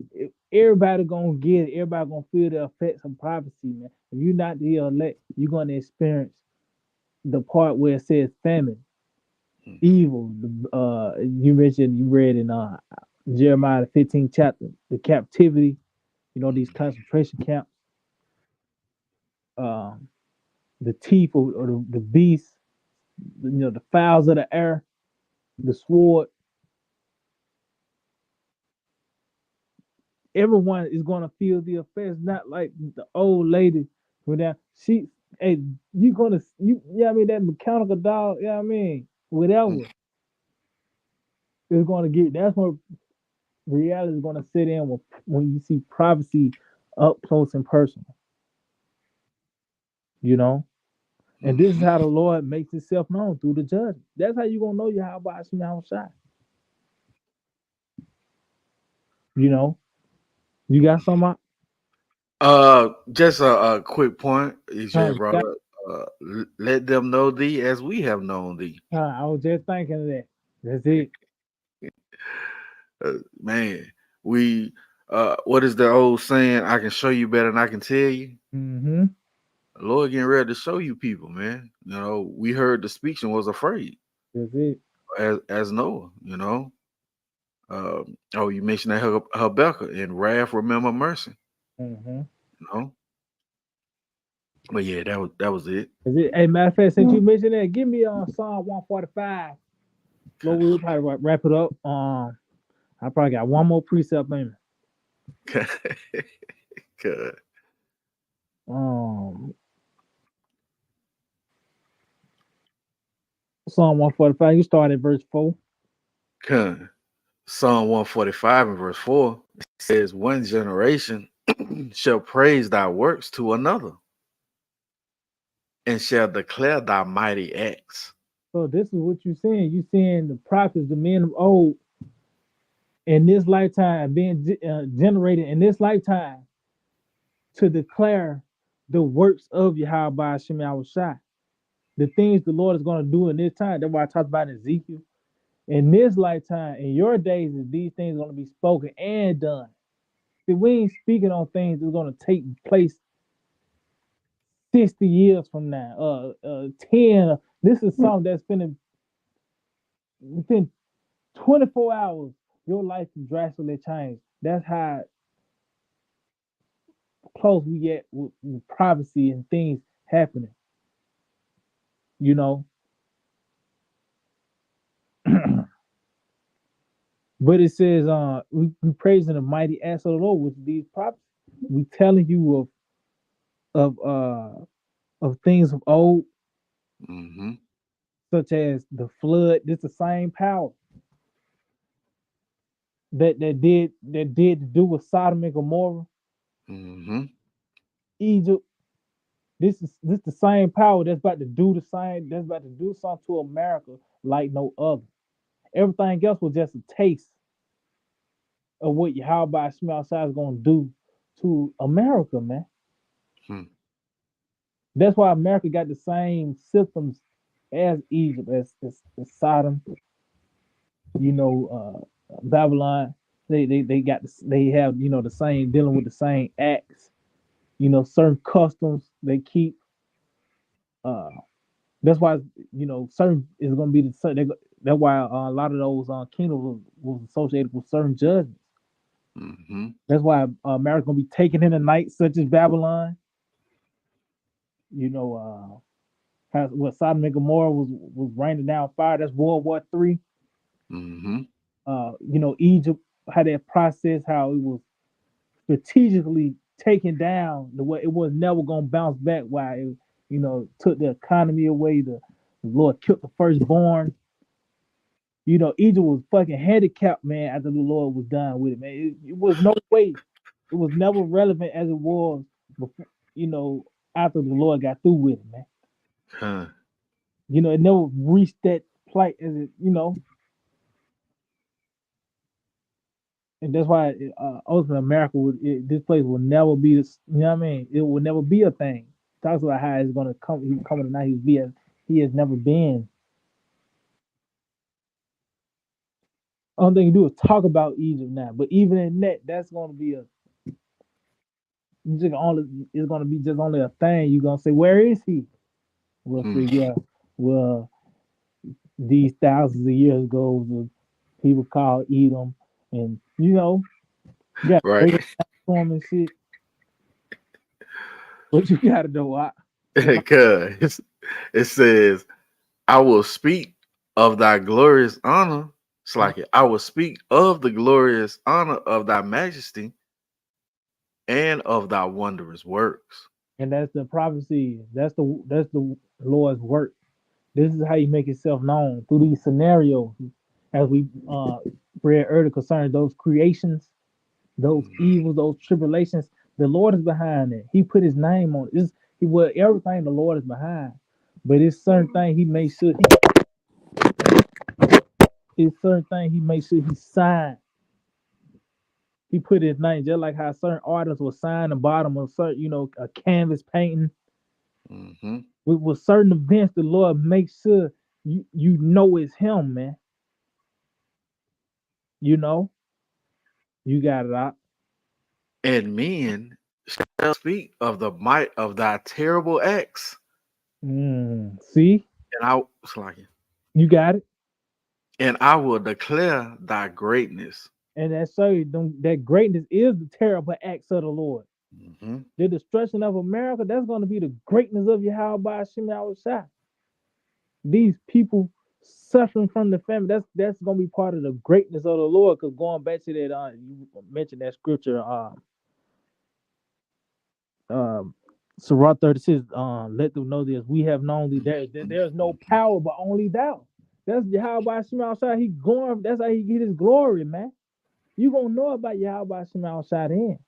Everybody gonna get it. Everybody gonna feel the effects of prophecy, man. If you're not the elect, you're gonna experience the part where it says famine, mm, evil. You read in Jeremiah the 15th chapter, the captivity. These mm, concentration camps, um, the teeth or the beast, the fowls of the air, the sword. Everyone is gonna feel the effects, not like the old lady when that she hey, you gonna yeah, I mean that mechanical dog, yeah, I mean, mm, whatever is gonna get that's when reality is gonna sit in when you see prophecy up close and personal, you know. And this is mhm, how the Lord makes himself known through the judgment. That's how you gonna know Yahawashi Yahawashi. You know, you got mm. some Just a quick point you huh, should brought up. Let them know thee as we have known thee. I was just thinking of that. That's it. Man, we what is the old saying? I can show you better than I can tell you. Mm-hmm. The Lord getting ready to show you people, man. We heard the speech and was afraid, That's it. as Noah. Oh, you mentioned that Habakkuk and wrath, remember mercy. Mm-hmm. You know, but yeah, that was it. That's it. Hey, matter of fact, since you mentioned that, give me on Psalm 145. Lord, we'll probably wrap it up. I probably got one more precept in me. Good. Um, Psalm 145. You start at verse 4. Good. Psalm 145 and verse 4 says, "One generation shall praise thy works to another, and shall declare thy mighty acts." So this is what you're saying. You're seeing the prophets, the men of old, in this lifetime being generated in this lifetime to declare the works of Yahweh Shem Shai. The things the Lord is going to do in this time. That's why I talked about in Ezekiel. In this lifetime, in your days, is these things going to be spoken and done. See, we ain't speaking on things that's going to take place 60 years from now. 10. This is something that's been within 24 hours. Your life can drastically change. That's how close we get with privacy and things happening. You know, but it says, we praising the mighty acts of the Lord with these prophets. We telling you of of things of old, Mm-hmm. such as the flood. This the same power that did to do with Sodom and Gomorrah, Mm-hmm. Egypt. This the same power that's about to do the same. That's about to do something to America like no other. Everything else was just a taste of what Yahawah Shemel is going to do to America, man. Hmm. That's why America got the same systems as Egypt, as Sodom, Babylon. They got they have the same, dealing with the same acts. Certain customs they keep. Uh, that's why certain is going to be the certain. That's why a lot of those kingdoms was associated with certain judgments. Mm-hmm. That's why America gonna be taken in the night, such as Babylon. You know, what Sodom and Gomorrah was raining down fire. That's World War III. Mm-hmm. Egypt, how that process, how it was strategically taken down, the way it was never gonna bounce back. Why it, took the economy away. The Lord killed the firstborn. Egypt was fucking handicapped, man. After the Lord was done with it, man, it was no way. It was never relevant as it was before. After the Lord got through with it, man. Huh. It never reached that plight as it, and that's why ultimately America this place will never be this. You know what I mean? It will never be a thing. Talks about how it's gonna come. He coming tonight. He has never been. Only thing you do is talk about Egypt now. But even in that, that's gonna be a you just only it's gonna be just only a thing. You're gonna say, where is he? We'll Hmm. say, yeah. Well, these thousands of years ago, the people called Edom, and you got Right. great storm and shit. But you gotta know what. Because it says, I will speak of thy glorious honor. It's like it. I will speak of the glorious honor of thy majesty and of thy wondrous works. And that's the prophecy. That's the Lord's work. This is how you make yourself known through these scenarios, as we read earlier concerning those creations, those evils, those tribulations. The Lord is behind it. He put His name on it. He will everything. The Lord is behind, but it's certain thing He makes sure He makes sure He signed. He put His name, just like how certain artists will sign the bottom of certain, a canvas painting Mm-hmm. with certain events. The Lord makes sure you know it's Him, man. You know, you got it out. And men shall speak of the might of thy terrible acts. See, And I it's like it. you got it. And I will declare thy greatness. And that show you that greatness is the terrible acts of the Lord. Mm-hmm. The destruction of America, that's going to be the greatness of Yahawah Yahawashi. These people suffering from the famine, that's going to be part of the greatness of the Lord. Because going back to that, you mentioned that scripture, um, Surah 36, let them know this. We have known that there's no power but only thou. That's Yahawah Yahawashi. He going, that's how he get his glory, man. You gonna know about Yahawah Yahawashi then.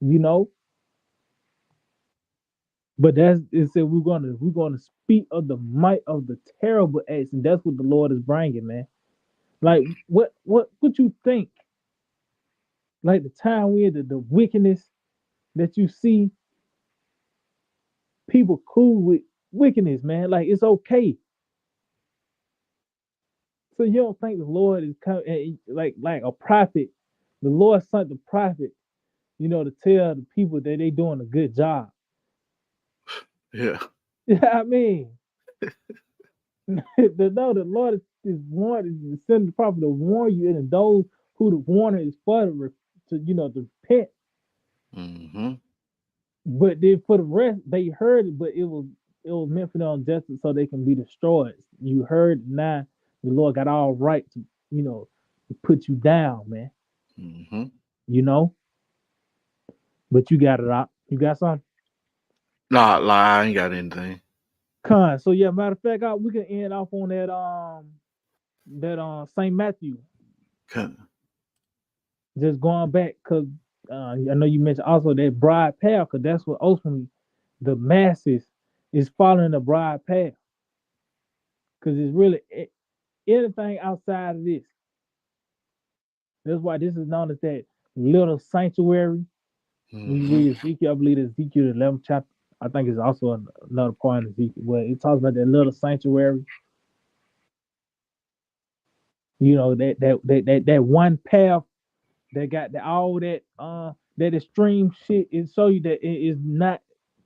You know, but that's it. Said we're gonna speak of the might of the terrible acts, and that's what the Lord is bringing, man. Like what you think? Like the time we in, the wickedness that you see people cool with wickedness, man. Like it's okay. So you don't think the Lord is coming like a prophet? The Lord sent the prophet, to tell the people that they doing a good job. Yeah. Yeah, I mean, the Lord is warning, is sending the prophet to warn you, and those who the warning is for to repent. Mm-hmm. But then for the rest, they heard it, but it it was meant for them just so they can be destroyed. You heard now the Lord got all right to, to put you down, man. Mm-hmm. You know, but you got it out. You got something? Nah, lie. I ain't got anything. So yeah, matter of fact, we can end off on that Saint Matthew. Con. Just going back, cause I know you mentioned also that bride path, cause that's what ultimately the masses is following the bride path, cause it's really anything outside of this. That's why this is known as that little sanctuary. When you Mm-hmm. read Ezekiel, I believe it's Ezekiel the 11th chapter. I think it's also another part in Ezekiel where it talks about that little sanctuary. That one path that got all that extreme shit. It show you that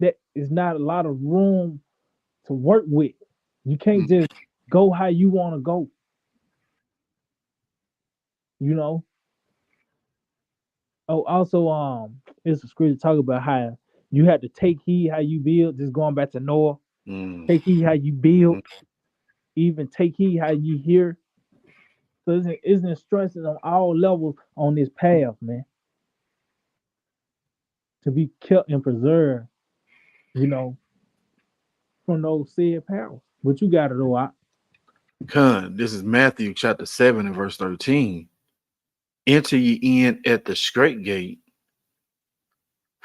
that is not a lot of room to work with. You can't just go how you want to go. You know. Oh, also, it's a scripture talk about how you have to take heed how you build. Just going back to Noah, Mm-hmm. take heed how you build. Even take heed how you hear. So it's instructions on all levels on this path, man, to be kept and preserved. You know, from those said perils. But you got it all out. Con. This is Matthew chapter 7 and verse 13. Enter ye in at the straight gate,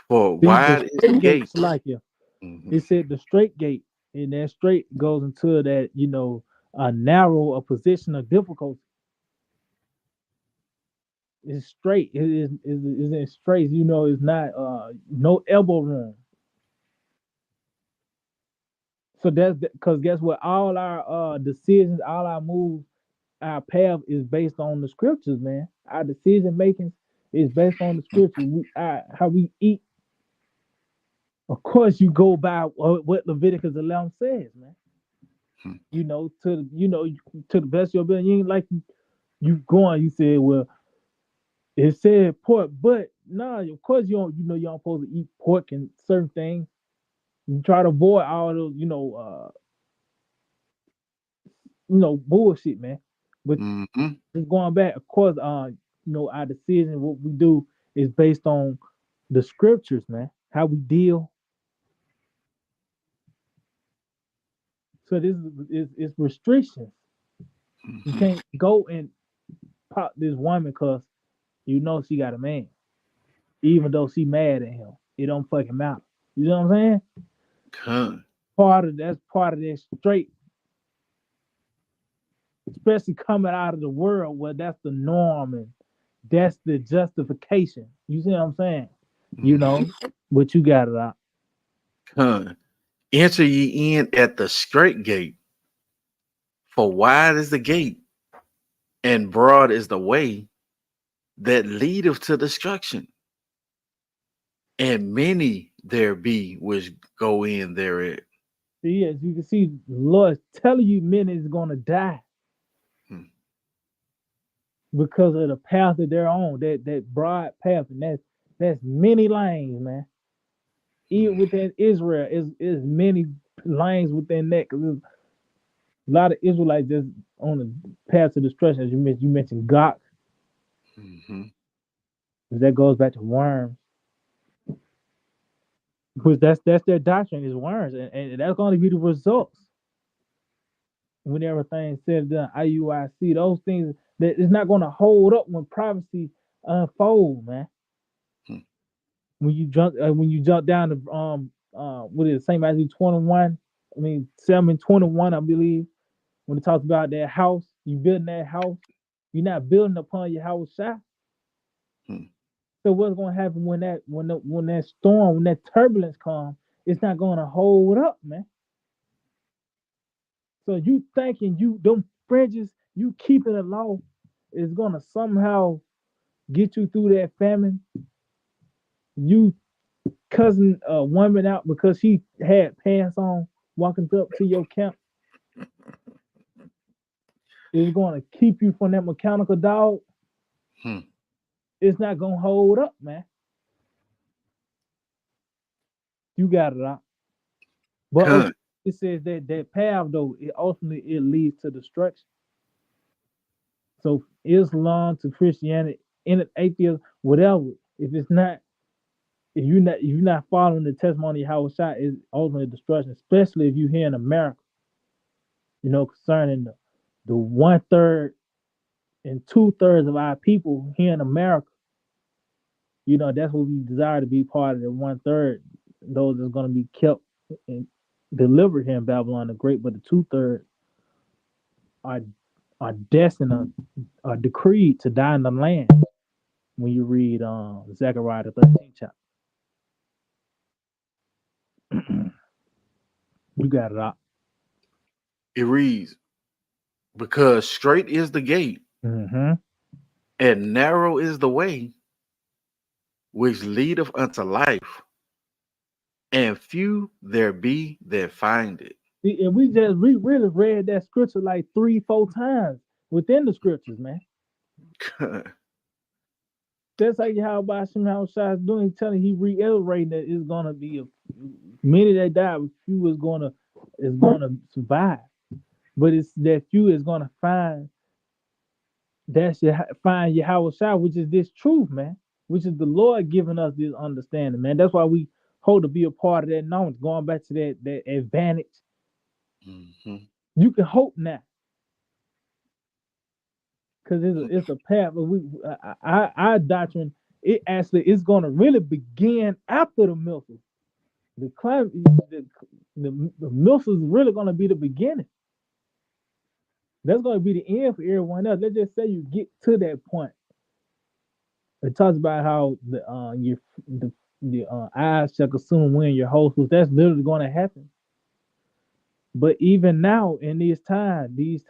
for The wide is the straight gate, gate. Salakia. Mm-hmm. It said the straight gate, and that straight goes into that, a narrow a position of difficulty. It's straight. It is in straight. It's not no elbow room. So that's because guess what? All our decisions, all our moves, our path is based on the scriptures, man. Our decision making is based on the scriptures. How we eat. Of course, you go by what Leviticus 11 says, man. To the best of your ability. You ain't like you going. You said, well, it said pork, but nah. Of course, you don't supposed to eat pork and certain things. You try to avoid all those, bullshit, man. But Mm-hmm. just going back, of course, our decision, what we do is based on the scriptures, man. How we deal. So this is restrictions. You Mm-hmm. can't go and pop this woman because she got a man, even though she mad at him. It don't fucking matter. You know what I'm saying? Con. That's part of that straight, especially coming out of the world where that's the norm and that's the justification. You see what I'm saying? You Mm-hmm. know, but you got it out. Con. Enter ye in at the straight gate, for wide is the gate, and broad is the way that leadeth to destruction, and many there be which go in thereat. See, as you can see, the Lord telling you men is gonna die Hmm. because of the path that they're on, that broad path, and that's many lanes, man. Even Hmm. within Israel, is many lanes within that. Because a lot of Israelites just on the path to destruction, as you mentioned Gok, Mhm. because that goes back to worms. Because that's their doctrine is worms, and that's going to be the results when everything's said and done. IUIC, those things that is not going to hold up when prophecy unfold, man. Hmm. When you jump down to what is it, Saint Matthew 21? I mean 7:21, I believe, when it talks about that house, you building that house, you're not building upon your house shot. Hmm. So what's going to happen when that storm, when that turbulence comes? It's not going to hold up, man. So you thinking you them fringes, you keeping it low, is going to somehow get you through that famine. You cussing a woman out because she had pants on walking up to your camp is going to keep you from that mechanical dog. Hmm. It's not going to hold up, man. You got it out. But Con. it says that that path though, it ultimately it leads to destruction. So Islam to Christianity, in atheism, whatever. If it's not, if you're not following the testimony of Yahawashi, is ultimately destruction. Especially if you here in America, concerning the 1/3 and 2/3 of our people here in America. That's what we desire to be part of the 1/3. Those that's going to be kept and delivered here in Babylon the Great, but the 2/3 are destined or decreed to die in the land. When you read Zechariah the 13th chapter, you got it out. It reads, because straight is the gate Mm-hmm. and narrow is the way which leadeth unto life, and few there be that find it. And we really read that scripture like 3, 4 times within the scriptures, man. That's like how about Shim is doing, telling he reiterating that it's gonna be many that die, but few is gonna survive. But it's that few is gonna find Yahawah, which is this truth, man. Which is the Lord giving us this understanding, man. That's why we hold to be a part of that knowledge. Going back to that advantage, Mhm. you can hope now, because it's a path. But our doctrine, it actually is going to really begin after the Mills. The climate, the Mills is really going to be the beginning. That's going to be the end for everyone else. Let's just say you get to that point. It talks about how the eyes shall consume when your host was. That's literally going to happen. But even now in these times, these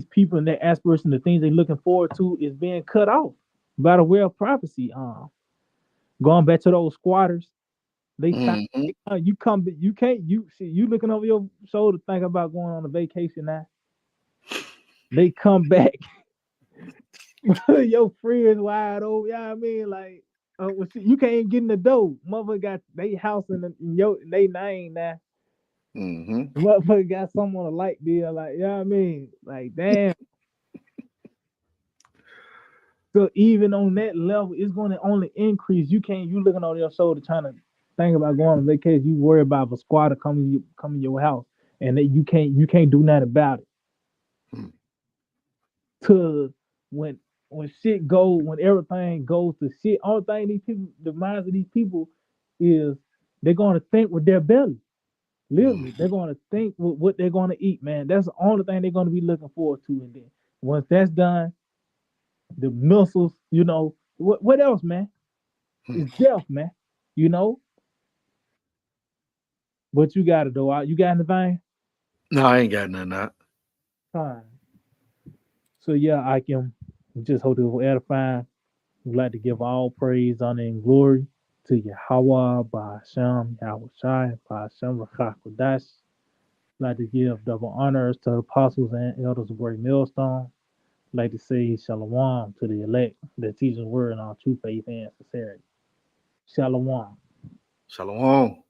people and their aspiration, the things they're looking forward to, is being cut off by the way of prophecy. Going back to those squatters, they time Mhm. you come, you can't you see you looking over your shoulder, think about going on a vacation now. They come back, your friends wide open. Yeah, I mean, like, well, see, you can't get in the door. Motherfucker got they house in your they name now. Mhm. Motherfucker got someone a light bill. Like, yeah, I mean, like, damn. So even on that level, it's going to only increase. You looking on your shoulder trying to think about going on vacation. You worry about a squatter coming your house, and that you can't do nothing about it. Mm. To when shit goes, when everything goes to shit, only thing these people, the minds of these people, is they're going to think with their belly. Literally, they're going to think with what they're going to eat, man. That's the only thing they're going to be looking forward to. And then once that's done, the missiles, what else, man? Mm. It's death, man. You know, but you got to go out. You got anything? No, I ain't got nothing out. Fine. So yeah, I can just hope it will edify. We'd like to give all praise, honor, and glory to Yahawah, by Sham, Yahawashi, by Sham, Qadash. We'd like to give double honors to the apostles and elders of Great Millstone. We'd like to say Shalom to the elect that teach the word in all true faith and sincerity. Shalom. Shalom.